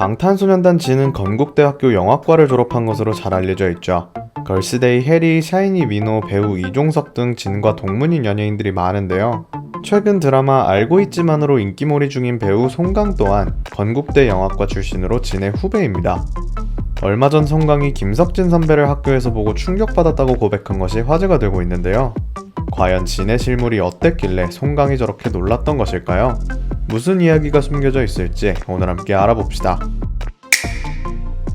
방탄소년단 진은 건국대학교 영화과를 졸업한 것으로 잘 알려져 있죠. 걸스데이 해리, 샤이니 민호, 배우 이종석 등 진과 동문인 연예인들이 많은데요. 최근 드라마 알고 있지만으로 인기몰이 중인 배우 송강 또한 건국대 영화과 출신으로 진의 후배입니다. 얼마 전 송강이 김석진 선배를 학교에서 보고 충격받았다고 고백한 것이 화제가 되고 있는데요. 과연 진의 실물이 어땠길래 송강이 저렇게 놀랐던 것일까요? 무슨 이야기가 숨겨져 있을지 오늘 함께 알아봅시다.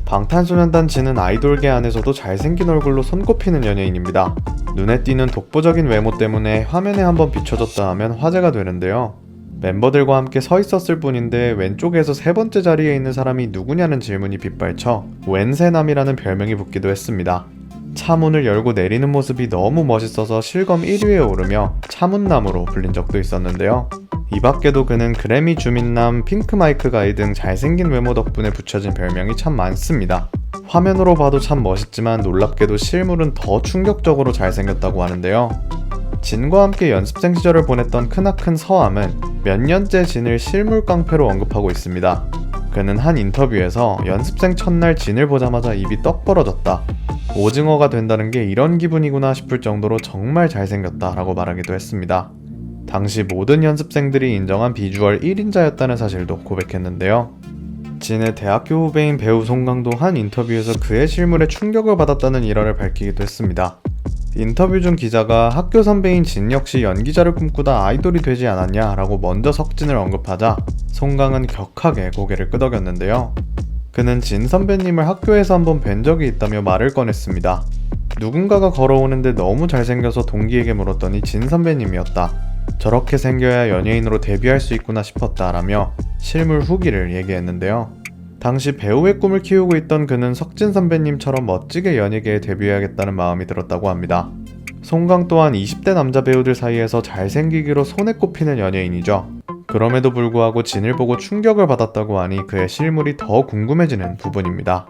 방탄소년단 진은 아이돌계 안에서도 잘생긴 얼굴로 손꼽히는 연예인입니다. 눈에 띄는 독보적인 외모 때문에 화면에 한번 비춰졌다 하면 화제가 되는데요. 멤버들과 함께 서 있었을 뿐인데 왼쪽에서 세 번째 자리에 있는 사람이 누구냐는 질문이 빗발쳐 웬세남이라는 별명이 붙기도 했습니다. 차문을 열고 내리는 모습이 너무 멋있어서 실검 1위에 오르며 차문남으로 불린 적도 있었는데요. 이 밖에도 그는 그래미 주민남, 핑크마이크 가이 등 잘생긴 외모 덕분에 붙여진 별명이 참 많습니다. 화면으로 봐도 참 멋있지만 놀랍게도 실물은 더 충격적으로 잘생겼다고 하는데요. 진과 함께 연습생 시절을 보냈던 크나큰 서암은 몇 년째 진을 실물 깡패로 언급하고 있습니다. 그는 한 인터뷰에서 연습생 첫날 진을 보자마자 입이 떡 벌어졌다. 오징어가 된다는 게 이런 기분이구나 싶을 정도로 정말 잘생겼다 라고 말하기도 했습니다. 당시 모든 연습생들이 인정한 비주얼 1인자였다는 사실도 고백했는데요. 진의 대학교 후배인 배우 송강도 한 인터뷰에서 그의 실물에 충격을 받았다는 일화를 밝히기도 했습니다. 인터뷰 중 기자가 학교 선배인 진 역시 연기자를 꿈꾸다 아이돌이 되지 않았냐 라고 먼저 석진을 언급하자 송강은 격하게 고개를 끄덕였는데요. 그는 진 선배님을 학교에서 한번 뵌 적이 있다며 말을 꺼냈습니다. 누군가가 걸어오는데 너무 잘생겨서 동기에게 물었더니 진 선배님이었다. 저렇게 생겨야 연예인으로 데뷔할 수 있구나 싶었다 라며 실물 후기를 얘기했는데요. 당시 배우의 꿈을 키우고 있던 그는 석진 선배님처럼 멋지게 연예계에 데뷔해야겠다는 마음이 들었다고 합니다. 송강 또한 20대 남자 배우들 사이에서 잘생기기로 손에 꼽히는 연예인이죠. 그럼에도 불구하고 진을 보고 충격을 받았다고 하니 그의 실물이 더 궁금해지는 부분입니다.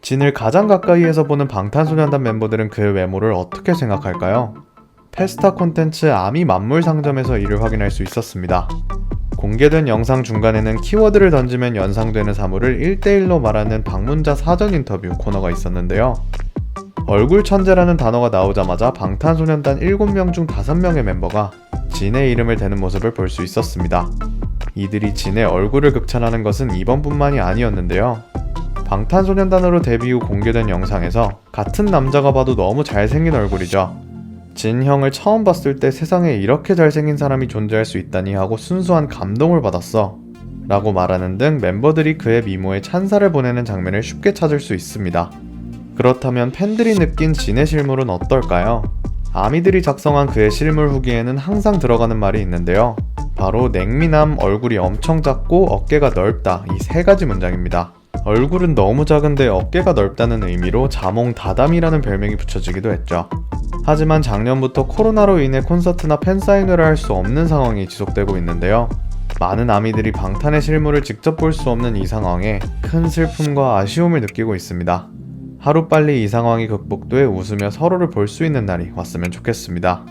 진을 가장 가까이에서 보는 방탄소년단 멤버들은 그의 외모를 어떻게 생각할까요? 페스타 콘텐츠 아미 만물 상점에서 이를 확인할 수 있었습니다. 공개된 영상 중간에는 키워드를 던지면 연상되는 사물을 1대1로 말하는 방문자 사전 인터뷰 코너가 있었는데요. 얼굴 천재라는 단어가 나오자마자 방탄소년단 7명 중 5명의 멤버가 진의 이름을 대는 모습을 볼 수 있었습니다. 이들이 진의 얼굴을 극찬하는 것은 이번뿐만이 아니었는데요. 방탄소년단으로 데뷔 후 공개된 영상에서 같은 남자가 봐도 너무 잘생긴 얼굴이죠. 진 형을 처음 봤을 때 세상에 이렇게 잘생긴 사람이 존재할 수 있다니 하고 순수한 감동을 받았어 라고 말하는 등 멤버들이 그의 미모에 찬사를 보내는 장면을 쉽게 찾을 수 있습니다. 그렇다면 팬들이 느낀 진의 실물은 어떨까요? 아미들이 작성한 그의 실물 후기에는 항상 들어가는 말이 있는데요. 바로 냉미남, 얼굴이 엄청 작고 어깨가 넓다, 이 세 가지 문장입니다. 얼굴은 너무 작은데 어깨가 넓다는 의미로 자몽다담이라는 별명이 붙여지기도 했죠. 하지만 작년부터 코로나로 인해 콘서트나 팬사인회를 할 수 없는 상황이 지속되고 있는데요. 많은 아미들이 방탄의 실물을 직접 볼 수 없는 이 상황에 큰 슬픔과 아쉬움을 느끼고 있습니다. 하루빨리 이 상황이 극복돼 웃으며 서로를 볼 수 있는 날이 왔으면 좋겠습니다.